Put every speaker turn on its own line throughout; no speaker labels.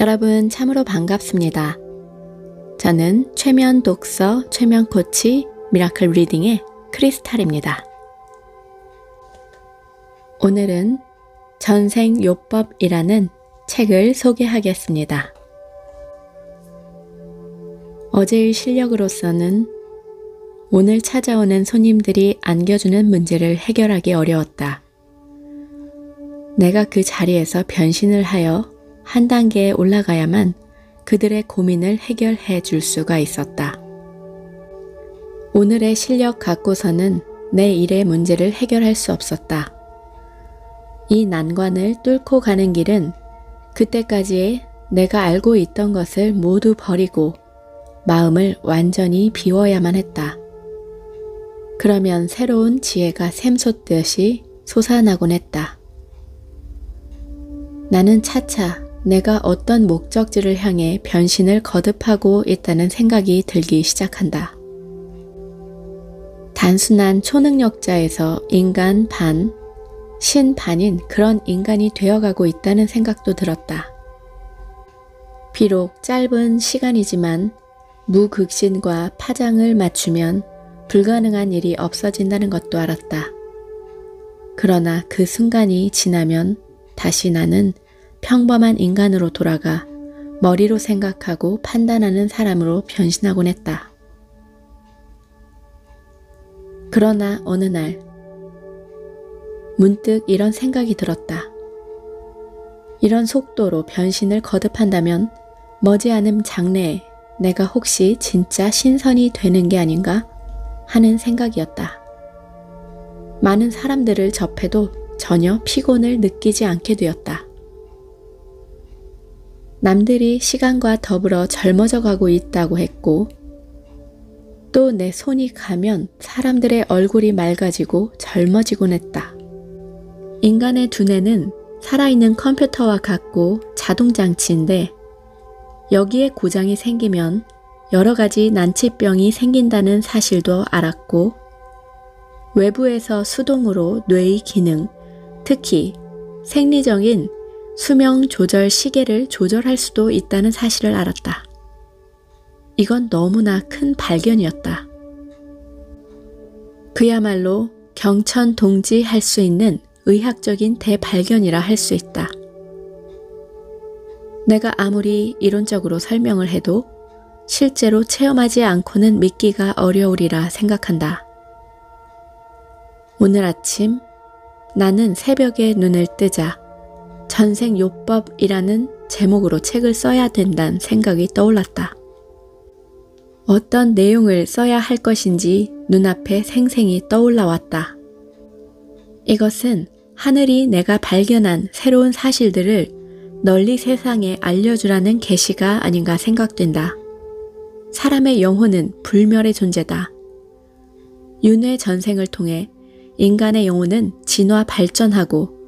여러분 참으로 반갑습니다. 저는 최면 독서, 최면 코치, 미라클 리딩의 크리스탈입니다. 오늘은 전생요법이라는 책을 소개하겠습니다. 어제의 실력으로서는 오늘 찾아오는 손님들이 안겨주는 문제를 해결하기 어려웠다. 내가 그 자리에서 변신을 하여 한 단계에 올라가야만 그들의 고민을 해결해 줄 수가 있었다. 오늘의 실력 갖고서는 내 일의 문제를 해결할 수 없었다. 이 난관을 뚫고 가는 길은 그때까지의 내가 알고 있던 것을 모두 버리고 마음을 완전히 비워야만 했다. 그러면 새로운 지혜가 샘솟듯이 솟아나곤 했다. 나는 차차 내가 어떤 목적지를 향해 변신을 거듭하고 있다는 생각이 들기 시작한다. 단순한 초능력자에서 인간 반, 신 반인 그런 인간이 되어가고 있다는 생각도 들었다. 비록 짧은 시간이지만 무극신과 파장을 맞추면 불가능한 일이 없어진다는 것도 알았다. 그러나 그 순간이 지나면 다시 나는 평범한 인간으로 돌아가 머리로 생각하고 판단하는 사람으로 변신하곤 했다. 그러나 어느 날 문득 이런 생각이 들었다. 이런 속도로 변신을 거듭한다면 머지않은 장래에 내가 혹시 진짜 신선이 되는 게 아닌가 하는 생각이었다. 많은 사람들을 접해도 전혀 피곤을 느끼지 않게 되었다. 남들이 시간과 더불어 젊어져 가고 있다고 했고 또 내 손이 가면 사람들의 얼굴이 맑아지고 젊어지곤 했다. 인간의 두뇌는 살아있는 컴퓨터와 같고 자동장치인데 여기에 고장이 생기면 여러 가지 난치병이 생긴다는 사실도 알았고 외부에서 수동으로 뇌의 기능, 특히 생리적인 수명 조절 시계를 조절할 수도 있다는 사실을 알았다. 이건 너무나 큰 발견이었다. 그야말로 경천동지할 수 있는 의학적인 대발견이라 할 수 있다. 내가 아무리 이론적으로 설명을 해도 실제로 체험하지 않고는 믿기가 어려우리라 생각한다. 오늘 아침 나는 새벽에 눈을 뜨자 전생요법이라는 제목으로 책을 써야 된다는 생각이 떠올랐다. 어떤 내용을 써야 할 것인지 눈앞에 생생히 떠올라 왔다. 이것은 하늘이 내가 발견한 새로운 사실들을 널리 세상에 알려주라는 계시가 아닌가 생각된다. 사람의 영혼은 불멸의 존재다. 윤회 전생을 통해 인간의 영혼은 진화 발전하고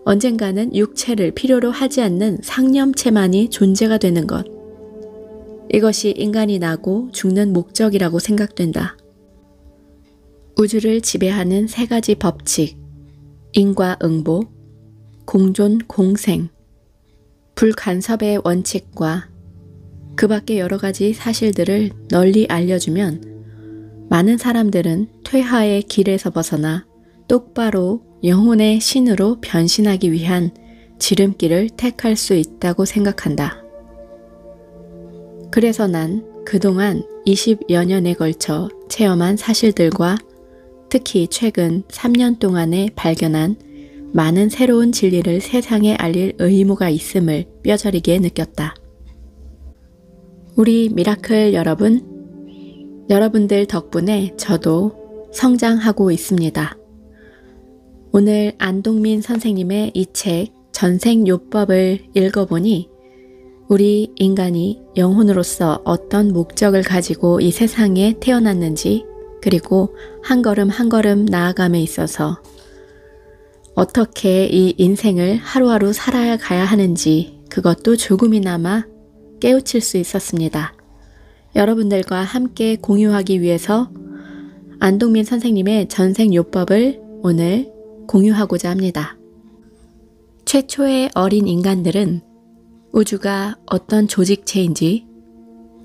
언젠가는 육체를 필요로 하지 않는 상념체만이 존재가 되는 것. 이것이 인간이 나고 죽는 목적이라고 생각된다. 우주를 지배하는 세 가지 법칙, 인과응보, 공존 공생, 불간섭의 원칙과 그 밖의 여러 가지 사실들을 널리 알려주면 많은 사람들은 퇴화의 길에서 벗어나 똑바로 영혼의 신으로 변신하기 위한 지름길을 택할 수 있다고 생각한다. 그래서 난 그동안 20여 년에 걸쳐 체험한 사실들과 특히 최근 3년 동안에 발견한 많은 새로운 진리를 세상에 알릴 의무가 있음을 뼈저리게 느꼈다. 우리 미라클 여러분, 여러분들 덕분에 저도 성장하고 있습니다. 오늘 안동민 선생님의 이 책 전생요법을 읽어보니 우리 인간이 영혼으로서 어떤 목적을 가지고 이 세상에 태어났는지 그리고 한 걸음 한 걸음 나아감에 있어서 어떻게 이 인생을 하루하루 살아가야 하는지 그것도 조금이나마 깨우칠 수 있었습니다. 여러분들과 함께 공유하기 위해서 안동민 선생님의 전생요법을 오늘 공유하고자 합니다. 최초의 어린 인간들은 우주가 어떤 조직체인지,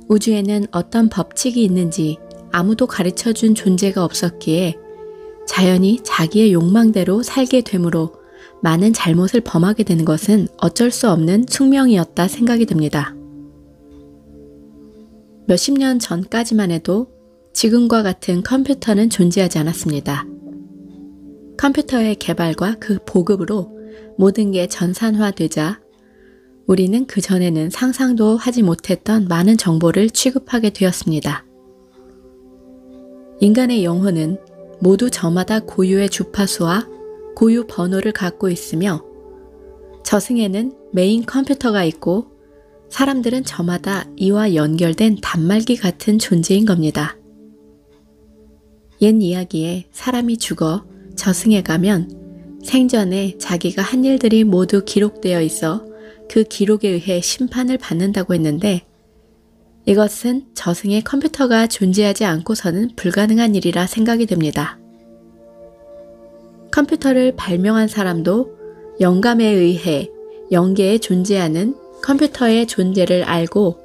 우주에는 어떤 법칙이 있는지 아무도 가르쳐준 존재가 없었기에 자연이 자기의 욕망대로 살게 되므로 많은 잘못을 범하게 되는 것은 어쩔 수 없는 숙명이었다 생각이 듭니다. 몇십 년 전까지만 해도 지금과 같은 컴퓨터는 존재하지 않았습니다. 컴퓨터의 개발과 그 보급으로 모든 게 전산화되자 우리는 그전에는 상상도 하지 못했던 많은 정보를 취급하게 되었습니다. 인간의 영혼은 모두 저마다 고유의 주파수와 고유 번호를 갖고 있으며 저승에는 메인 컴퓨터가 있고 사람들은 저마다 이와 연결된 단말기 같은 존재인 겁니다. 옛 이야기에 사람이 죽어 저승에 가면 생전에 자기가 한 일들이 모두 기록되어 있어 그 기록에 의해 심판을 받는다고 했는데 이것은 저승에 컴퓨터가 존재하지 않고서는 불가능한 일이라 생각이 됩니다. 컴퓨터를 발명한 사람도 영감에 의해 영계에 존재하는 컴퓨터의 존재를 알고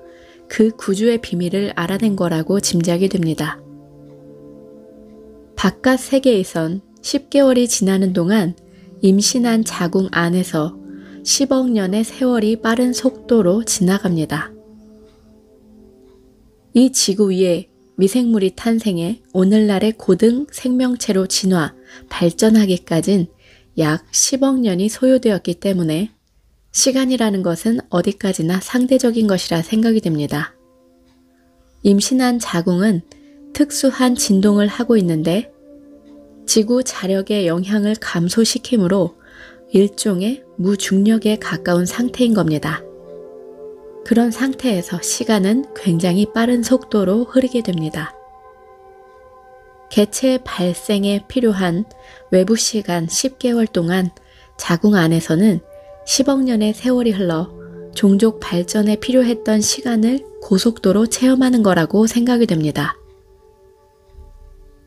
그 구조의 비밀을 알아낸 거라고 짐작이 됩니다. 바깥 세계에선 10개월이 지나는 동안 임신한 자궁 안에서 10억 년의 세월이 빠른 속도로 지나갑니다. 이 지구 위에 미생물이 탄생해 오늘날의 고등 생명체로 진화, 발전하기까진 약 10억 년이 소요되었기 때문에 시간이라는 것은 어디까지나 상대적인 것이라 생각이 됩니다. 임신한 자궁은 특수한 진동을 하고 있는데 지구 자력의 영향을 감소시키므로 일종의 무중력에 가까운 상태인 겁니다. 그런 상태에서 시간은 굉장히 빠른 속도로 흐르게 됩니다. 개체 발생에 필요한 외부 시간 10개월 동안 자궁 안에서는 10억 년의 세월이 흘러 종족 발전에 필요했던 시간을 고속도로 체험하는 거라고 생각이 됩니다.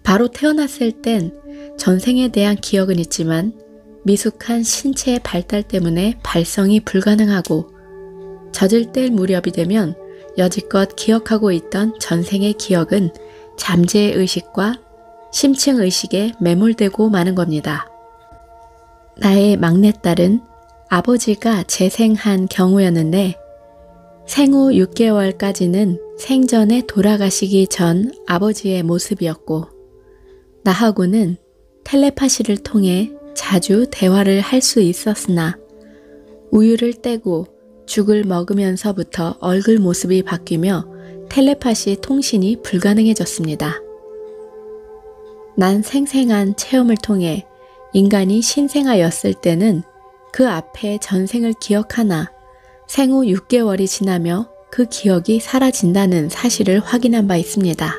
바로 태어났을 땐 전생에 대한 기억은 있지만 미숙한 신체의 발달 때문에 발성이 불가능하고 젖을 뗄 무렵이 되면 여지껏 기억하고 있던 전생의 기억은 잠재의식과 심층의식에 매몰되고 마는 겁니다. 나의 막내딸은 아버지가 재생한 경우였는데 생후 6개월까지는 생전에 돌아가시기 전 아버지의 모습이었고 나하고는 텔레파시를 통해 자주 대화를 할 수 있었으나 우유를 떼고 죽을 먹으면서부터 얼굴 모습이 바뀌며 텔레파시 통신이 불가능해졌습니다. 난 생생한 체험을 통해 인간이 신생아였을 때는 그 앞에 전생을 기억하나 생후 6개월이 지나며 그 기억이 사라진다는 사실을 확인한 바 있습니다.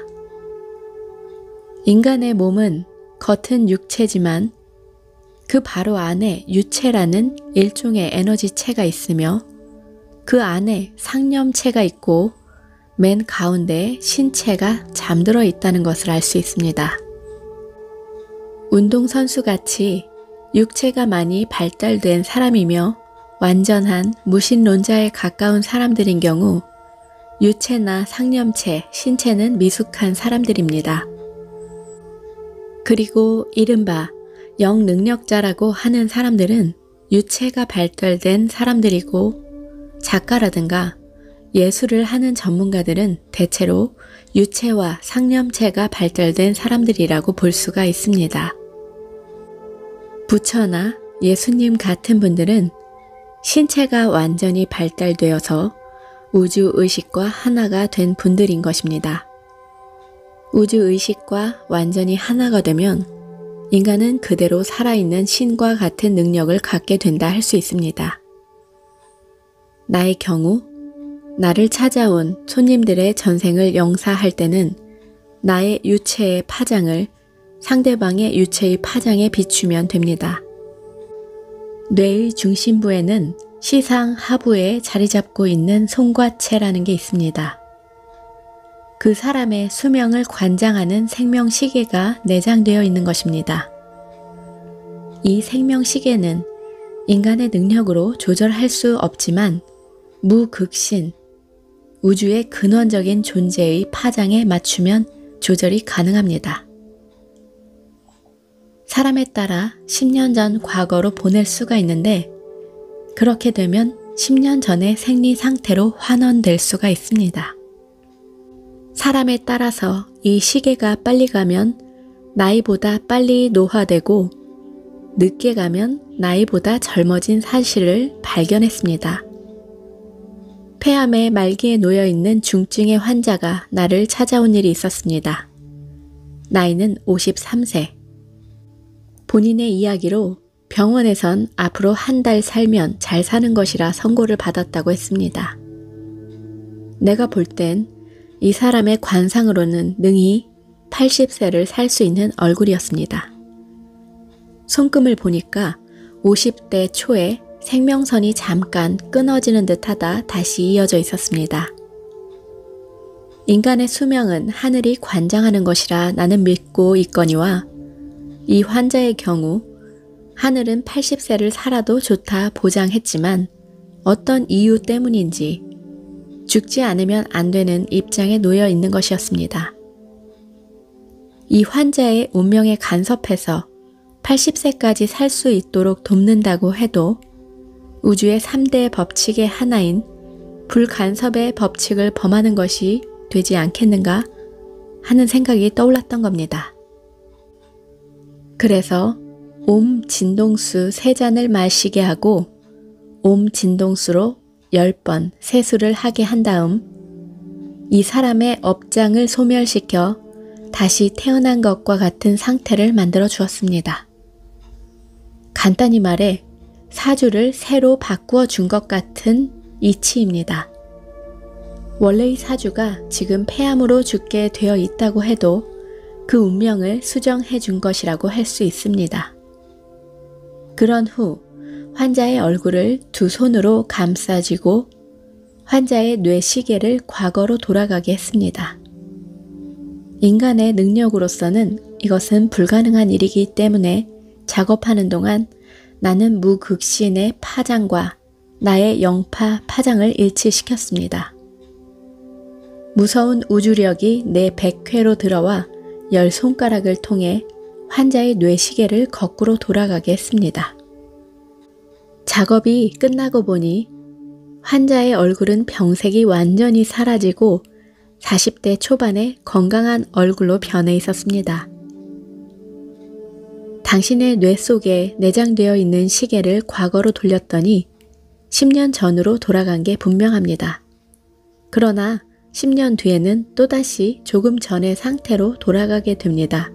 인간의 몸은 겉은 육체지만 그 바로 안에 유체라는 일종의 에너지체가 있으며 그 안에 상념체가 있고 맨 가운데에 신체가 잠들어 있다는 것을 알 수 있습니다. 운동선수같이 육체가 많이 발달된 사람이며 완전한 무신론자에 가까운 사람들인 경우 유체나 상념체, 신체는 미숙한 사람들입니다. 그리고 이른바 영능력자라고 하는 사람들은 유체가 발달된 사람들이고 작가라든가 예술을 하는 전문가들은 대체로 유체와 상념체가 발달된 사람들이라고 볼 수가 있습니다. 부처나 예수님 같은 분들은 신체가 완전히 발달되어서 우주의식과 하나가 된 분들인 것입니다. 우주의식과 완전히 하나가 되면 인간은 그대로 살아있는 신과 같은 능력을 갖게 된다 할 수 있습니다. 나의 경우 나를 찾아온 손님들의 전생을 영사할 때는 나의 유체의 파장을 상대방의 유체의 파장에 비추면 됩니다. 뇌의 중심부에는 시상 하부에 자리 잡고 있는 송과체라는 게 있습니다. 그 사람의 수명을 관장하는 생명시계가 내장되어 있는 것입니다. 이 생명시계는 인간의 능력으로 조절할 수 없지만 무극신, 우주의 근원적인 존재의 파장에 맞추면 조절이 가능합니다. 사람에 따라 10년 전 과거로 보낼 수가 있는데 그렇게 되면 10년 전의 생리 상태로 환원될 수가 있습니다. 사람에 따라서 이 시계가 빨리 가면 나이보다 빨리 노화되고 늦게 가면 나이보다 젊어진 사실을 발견했습니다. 폐암의 말기에 놓여있는 중증의 환자가 나를 찾아온 일이 있었습니다. 나이는 53세. 본인의 이야기로 병원에선 앞으로 한 달 살면 잘 사는 것이라 선고를 받았다고 했습니다. 내가 볼 땐 이 사람의 관상으로는 능히 80세를 살 수 있는 얼굴이었습니다. 손금을 보니까 50대 초에 생명선이 잠깐 끊어지는 듯하다 다시 이어져 있었습니다. 인간의 수명은 하늘이 관장하는 것이라 나는 믿고 있거니와 이 환자의 경우 하늘은 80세를 살아도 좋다 보장했지만 어떤 이유 때문인지 죽지 않으면 안 되는 입장에 놓여 있는 것이었습니다. 이 환자의 운명에 간섭해서 80세까지 살 수 있도록 돕는다고 해도 우주의 3대 법칙의 하나인 불간섭의 법칙을 범하는 것이 되지 않겠는가 하는 생각이 떠올랐던 겁니다. 그래서 옴 진동수 3잔을 마시게 하고 옴 진동수로 10번 세수를 하게 한 다음 이 사람의 업장을 소멸시켜 다시 태어난 것과 같은 상태를 만들어 주었습니다. 간단히 말해 사주를 새로 바꾸어 준 것 같은 이치입니다. 원래의 사주가 지금 폐암으로 죽게 되어 있다고 해도 그 운명을 수정해 준 것이라고 할 수 있습니다. 그런 후 환자의 얼굴을 두 손으로 감싸쥐고 환자의 뇌시계를 과거로 돌아가게 했습니다. 인간의 능력으로서는 이것은 불가능한 일이기 때문에 작업하는 동안 나는 무극신의 파장과 나의 영파 파장을 일치시켰습니다. 무서운 우주력이 내 백회로 들어와 10손가락을 통해 환자의 뇌시계를 거꾸로 돌아가게 했습니다. 작업이 끝나고 보니 환자의 얼굴은 병색이 완전히 사라지고 40대 초반의 건강한 얼굴로 변해 있었습니다. 당신의 뇌 속에 내장되어 있는 시계를 과거로 돌렸더니 10년 전으로 돌아간 게 분명합니다. 그러나 10년 뒤에는 또다시 조금 전의 상태로 돌아가게 됩니다.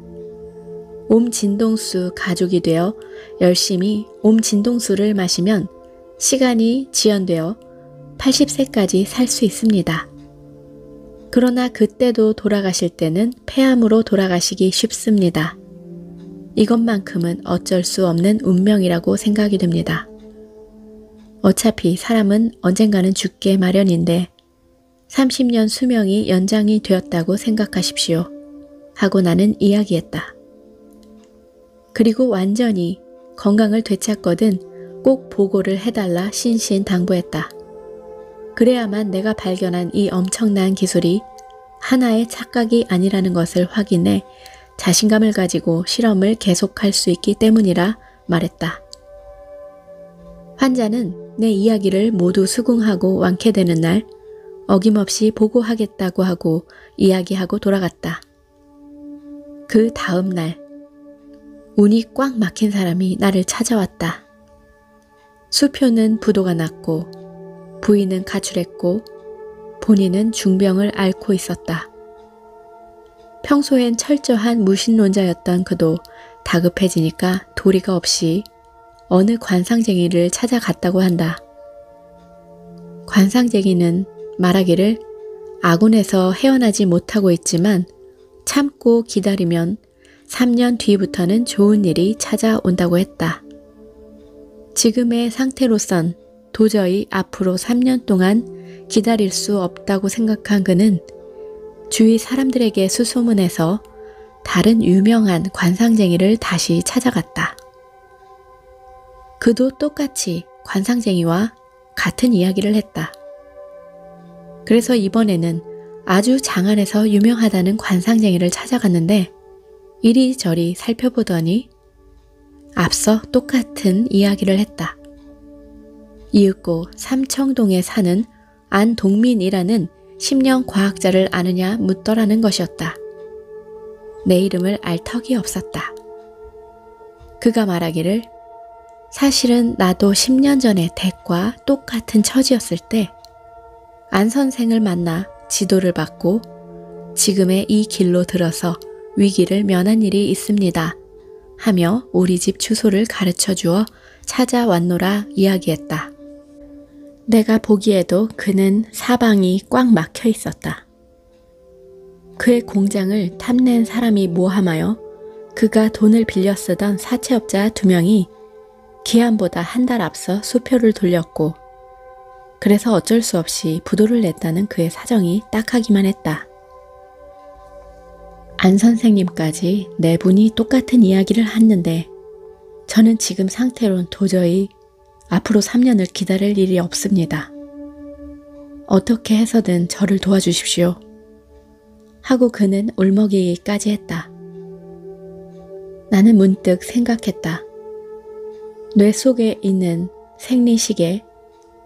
옴 진동수 가족이 되어 열심히 옴 진동수를 마시면 시간이 지연되어 80세까지 살 수 있습니다. 그러나 그때도 돌아가실 때는 폐암으로 돌아가시기 쉽습니다. 이것만큼은 어쩔 수 없는 운명이라고 생각이 됩니다. 어차피 사람은 언젠가는 죽게 마련인데 30년 수명이 연장이 되었다고 생각하십시오. 하고 나는 이야기했다. 그리고 완전히 건강을 되찾거든 꼭 보고를 해달라 신신당부했다. 그래야만 내가 발견한 이 엄청난 기술이 하나의 착각이 아니라는 것을 확인해 자신감을 가지고 실험을 계속할 수 있기 때문이라 말했다. 환자는 내 이야기를 모두 수긍하고 완쾌되는 날 어김없이 보고하겠다고 하고 이야기하고 돌아갔다. 그 다음 날 운이 꽉 막힌 사람이 나를 찾아왔다. 수표는 부도가 났고 부인은 가출했고 본인은 중병을 앓고 있었다. 평소엔 철저한 무신론자였던 그도 다급해지니까 도리가 없이 어느 관상쟁이를 찾아갔다고 한다. 관상쟁이는 말하기를 아군에서 헤어나지 못하고 있지만 참고 기다리면 3년 뒤부터는 좋은 일이 찾아온다고 했다. 지금의 상태로선 도저히 앞으로 3년 동안 기다릴 수 없다고 생각한 그는 주위 사람들에게 수소문해서 다른 유명한 관상쟁이를 다시 찾아갔다. 그도 똑같이 관상쟁이와 같은 이야기를 했다. 그래서 이번에는 아주 장안에서 유명하다는 관상쟁이를 찾아갔는데 이리저리 살펴보더니 앞서 똑같은 이야기를 했다. 이윽고 삼청동에 사는 안동민이라는 심령 과학자를 아느냐 묻더라는 것이었다. 내 이름을 알 턱이 없었다. 그가 말하기를 사실은 나도 10년 전에 댁과 똑같은 처지였을 때 안 선생을 만나 지도를 받고 지금의 이 길로 들어서 위기를 면한 일이 있습니다 하며 우리 집 주소를 가르쳐 주어 찾아왔노라 이야기했다. 내가 보기에도 그는 사방이 꽉 막혀 있었다. 그의 공장을 탐낸 사람이 모함하여 그가 돈을 빌려 쓰던 사채업자 2명이 기한보다 한 달 앞서 수표를 돌렸고 그래서 어쩔 수 없이 부도를 냈다는 그의 사정이 딱하기만 했다. 안 선생님까지 네 분이 똑같은 이야기를 했는데 저는 지금 상태론 도저히 앞으로 3년을 기다릴 일이 없습니다. 어떻게 해서든 저를 도와주십시오. 하고 그는 울먹이기까지 했다. 나는 문득 생각했다. 뇌 속에 있는 생리시계,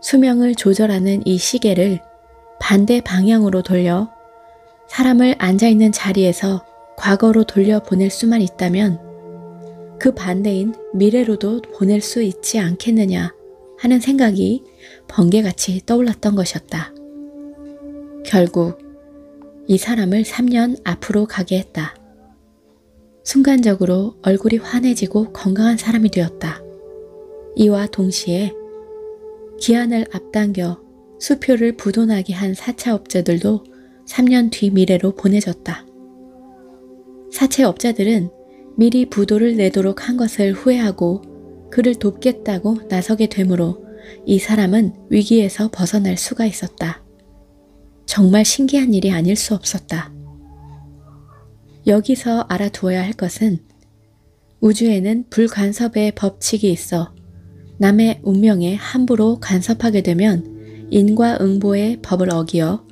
수명을 조절하는 이 시계를 반대 방향으로 돌려 사람을 앉아있는 자리에서 과거로 돌려보낼 수만 있다면 그 반대인 미래로도 보낼 수 있지 않겠느냐 하는 생각이 번개같이 떠올랐던 것이었다. 결국 이 사람을 3년 앞으로 가게 했다. 순간적으로 얼굴이 환해지고 건강한 사람이 되었다. 이와 동시에 기한을 앞당겨 수표를 부도나게 한 사채업자들도 3년 뒤 미래로 보내졌다. 사채업자들은 미리 부도를 내도록 한 것을 후회하고 그를 돕겠다고 나서게 되므로 이 사람은 위기에서 벗어날 수가 있었다. 정말 신기한 일이 아닐 수 없었다. 여기서 알아두어야 할 것은 우주에는 불간섭의 법칙이 있어 남의 운명에 함부로 간섭하게 되면 인과응보의 법을 어기어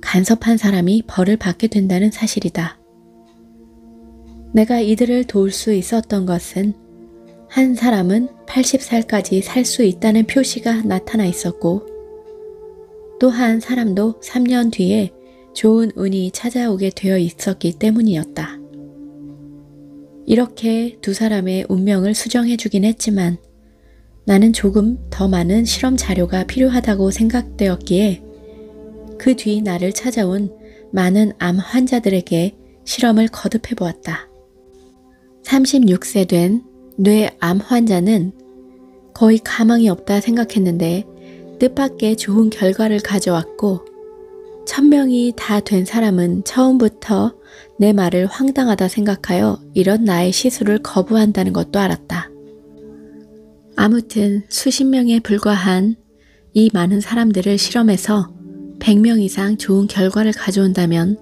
간섭한 사람이 벌을 받게 된다는 사실이다. 내가 이들을 도울 수 있었던 것은 한 사람은 80살까지 살 수 있다는 표시가 나타나 있었고 또 한 사람도 3년 뒤에 좋은 운이 찾아오게 되어 있었기 때문이었다. 이렇게 두 사람의 운명을 수정해 주긴 했지만 나는 조금 더 많은 실험 자료가 필요하다고 생각되었기에 그 뒤 나를 찾아온 많은 암 환자들에게 실험을 거듭해 보았다. 36세 된 뇌암 환자는 거의 가망이 없다 생각했는데 뜻밖의 좋은 결과를 가져왔고 1000명이 다 된 사람은 처음부터 내 말을 황당하다 생각하여 이런 나의 시술을 거부한다는 것도 알았다. 아무튼 수십 명에 불과한 이 많은 사람들을 실험해서 100명 이상 좋은 결과를 가져온다면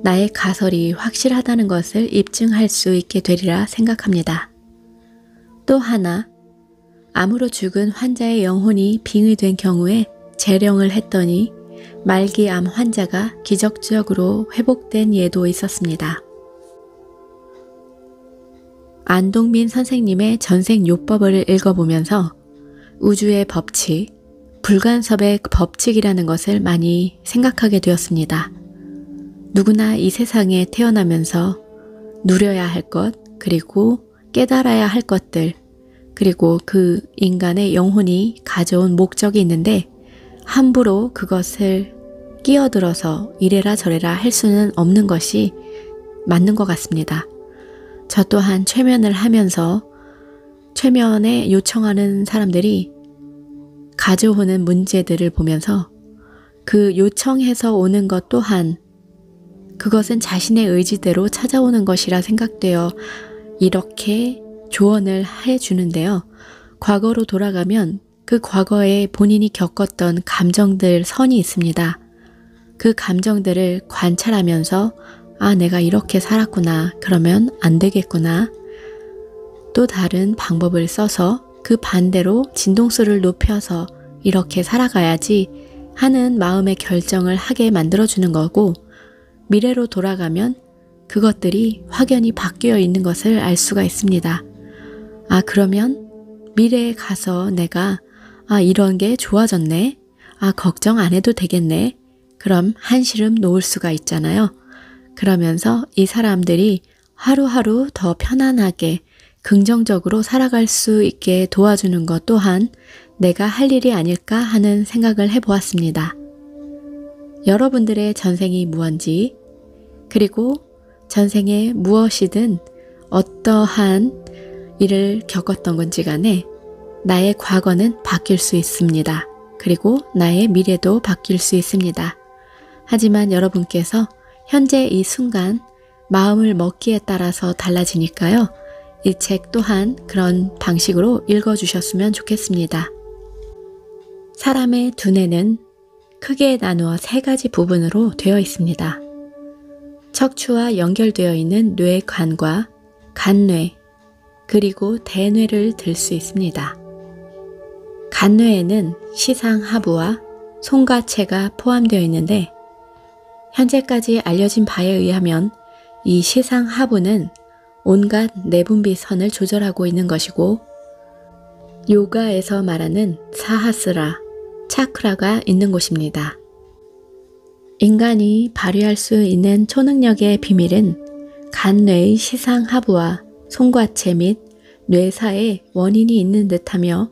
나의 가설이 확실하다는 것을 입증할 수 있게 되리라 생각합니다. 또 하나, 암으로 죽은 환자의 영혼이 빙의된 경우에 재령을 했더니 말기암 환자가 기적적으로 회복된 예도 있었습니다. 안동민 선생님의 전생요법을 읽어보면서 우주의 법칙, 불간섭의 법칙이라는 것을 많이 생각하게 되었습니다. 누구나 이 세상에 태어나면서 누려야 할 것, 그리고 깨달아야 할 것들, 그리고 그 인간의 영혼이 가져온 목적이 있는데 함부로 그것을 끼어들어서 이래라 저래라 할 수는 없는 것이 맞는 것 같습니다. 저 또한 최면을 하면서 최면에 요청하는 사람들이 가져오는 문제들을 보면서 그 요청해서 오는 것 또한 그것은 자신의 의지대로 찾아오는 것이라 생각되어 이렇게 조언을 해주는데요. 과거로 돌아가면 그 과거에 본인이 겪었던 감정들 선이 있습니다. 그 감정들을 관찰하면서 아, 내가 이렇게 살았구나. 그러면 안 되겠구나. 또 다른 방법을 써서 그 반대로 진동수를 높여서 이렇게 살아가야지 하는 마음의 결정을 하게 만들어주는 거고, 미래로 돌아가면 그것들이 확연히 바뀌어 있는 것을 알 수가 있습니다. 아, 그러면 미래에 가서 내가 이런 게 좋아졌네. 걱정 안 해도 되겠네. 그럼 한시름 놓을 수가 있잖아요. 그러면서 이 사람들이 하루하루 더 편안하게 긍정적으로 살아갈 수 있게 도와주는 것 또한 내가 할 일이 아닐까 하는 생각을 해보았습니다. 여러분들의 전생이 무언지, 그리고 전생에 무엇이든 어떠한 일을 겪었던 건지 간에 나의 과거는 바뀔 수 있습니다. 그리고 나의 미래도 바뀔 수 있습니다. 하지만 여러분께서 현재 이 순간 마음을 먹기에 따라서 달라지니까요. 이 책 또한 그런 방식으로 읽어주셨으면 좋겠습니다. 사람의 두뇌는 크게 나누어 3가지 부분으로 되어 있습니다. 척추와 연결되어 있는 뇌관과 간뇌, 그리고 대뇌를 들 수 있습니다. 간뇌에는 시상하부와 송가체가 포함되어 있는데, 현재까지 알려진 바에 의하면 이 시상하부는 온갖 내분비선을 조절하고 있는 것이고, 요가에서 말하는 사하스라, 차크라가 있는 곳입니다. 인간이 발휘할 수 있는 초능력의 비밀은 간뇌의 시상하부와 송과체 및 뇌사에 원인이 있는 듯하며,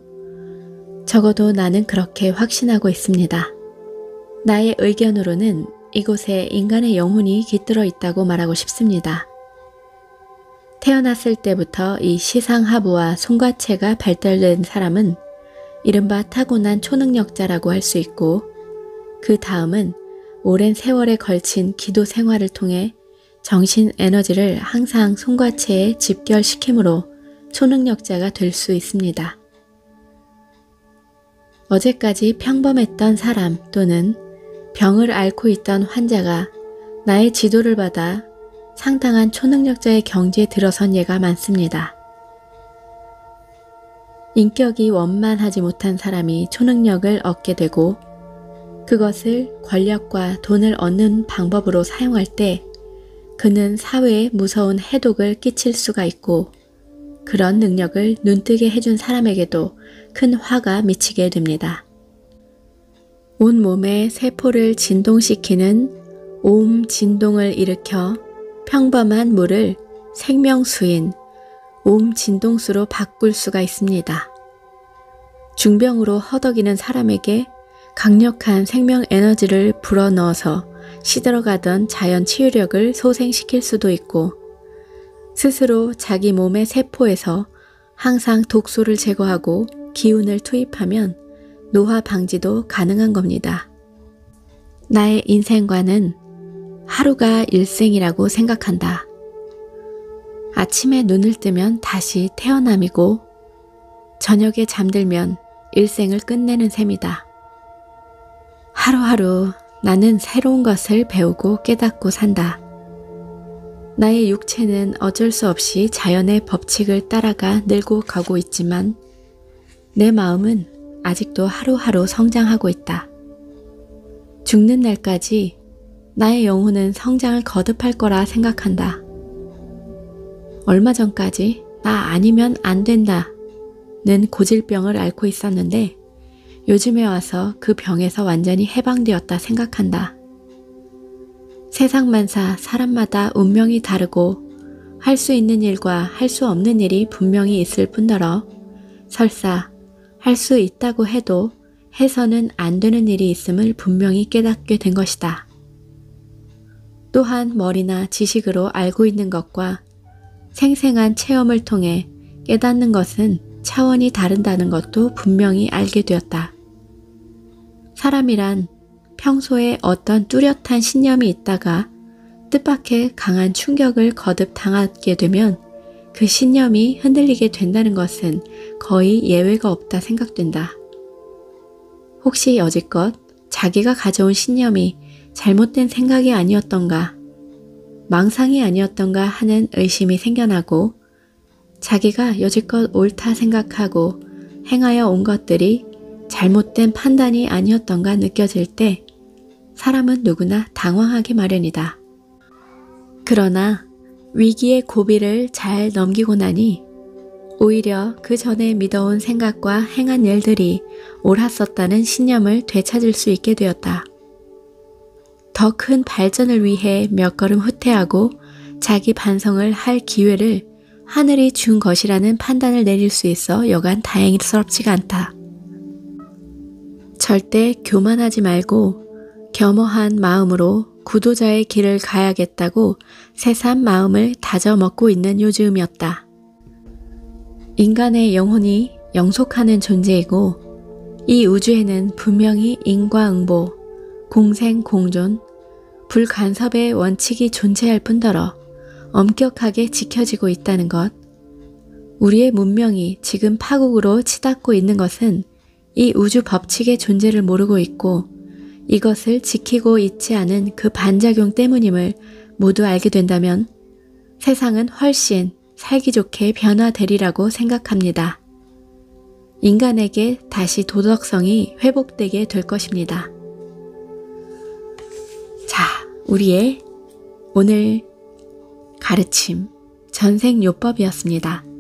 적어도 나는 그렇게 확신하고 있습니다. 나의 의견으로는 이곳에 인간의 영혼이 깃들어 있다고 말하고 싶습니다. 태어났을 때부터 이 시상하부와 송과체가 발달된 사람은 이른바 타고난 초능력자라고 할 수 있고, 그 다음은 오랜 세월에 걸친 기도 생활을 통해 정신 에너지를 항상 송과체에 집결시키므로 초능력자가 될 수 있습니다. 어제까지 평범했던 사람 또는 병을 앓고 있던 환자가 나의 지도를 받아 상당한 초능력자의 경지에 들어선 예가 많습니다. 인격이 원만하지 못한 사람이 초능력을 얻게 되고, 그것을 권력과 돈을 얻는 방법으로 사용할 때 그는 사회에 무서운 해독을 끼칠 수가 있고, 그런 능력을 눈뜨게 해준 사람에게도 큰 화가 미치게 됩니다. 온 몸의 세포를 진동시키는 옴 진동을 일으켜 평범한 물을 생명수인 옴 진동수로 바꿀 수가 있습니다. 중병으로 허덕이는 사람에게 강력한 생명 에너지를 불어넣어서 시들어가던 자연 치유력을 소생시킬 수도 있고, 스스로 자기 몸의 세포에서 항상 독소를 제거하고 기운을 투입하면 노화 방지도 가능한 겁니다. 나의 인생관은 하루가 일생이라고 생각한다. 아침에 눈을 뜨면 다시 태어남이고, 저녁에 잠들면 일생을 끝내는 셈이다. 하루하루 나는 새로운 것을 배우고 깨닫고 산다. 나의 육체는 어쩔 수 없이 자연의 법칙을 따라가 늙고 가고 있지만, 내 마음은 아직도 하루하루 성장하고 있다. 죽는 날까지 나의 영혼은 성장을 거듭할 거라 생각한다. 얼마 전까지 나 아니면 안 된다는 고질병을 앓고 있었는데, 요즘에 와서 그 병에서 완전히 해방되었다 생각한다. 세상만사 사람마다 운명이 다르고 할 수 있는 일과 할 수 없는 일이 분명히 있을 뿐더러, 설사 할 수 있다고 해도 해서는 안 되는 일이 있음을 분명히 깨닫게 된 것이다. 또한 머리나 지식으로 알고 있는 것과 생생한 체험을 통해 깨닫는 것은 차원이 다른다는 것도 분명히 알게 되었다. 사람이란 평소에 어떤 뚜렷한 신념이 있다가 뜻밖의 강한 충격을 거듭 당하게 되면 그 신념이 흔들리게 된다는 것은 거의 예외가 없다 생각된다. 혹시 여지껏 자기가 가져온 신념이 잘못된 생각이 아니었던가, 망상이 아니었던가 하는 의심이 생겨나고, 자기가 여지껏 옳다 생각하고 행하여 온 것들이 잘못된 판단이 아니었던가 느껴질 때 사람은 누구나 당황하기 마련이다. 그러나 위기의 고비를 잘 넘기고 나니 오히려 그 전에 믿어온 생각과 행한 일들이 옳았었다는 신념을 되찾을 수 있게 되었다. 더 큰 발전을 위해 몇 걸음 후퇴하고 자기 반성을 할 기회를 하늘이 준 것이라는 판단을 내릴 수 있어 여간 다행스럽지가 않다. 절대 교만하지 말고 겸허한 마음으로 구도자의 길을 가야겠다고 새삼 마음을 다져 먹고 있는 요즘이었다. 인간의 영혼이 영속하는 존재이고 이 우주에는 분명히 인과응보, 공생공존, 불간섭의 원칙이 존재할 뿐더러 엄격하게 지켜지고 있다는 것, 우리의 문명이 지금 파국으로 치닫고 있는 것은 이 우주 법칙의 존재를 모르고 있고 이것을 지키고 있지 않은 그 반작용 때문임을 모두 알게 된다면 세상은 훨씬 살기 좋게 변화되리라고 생각합니다. 인간에게 다시 도덕성이 회복되게 될 것입니다. 자, 우리의 오늘 가르침 전생요법이었습니다.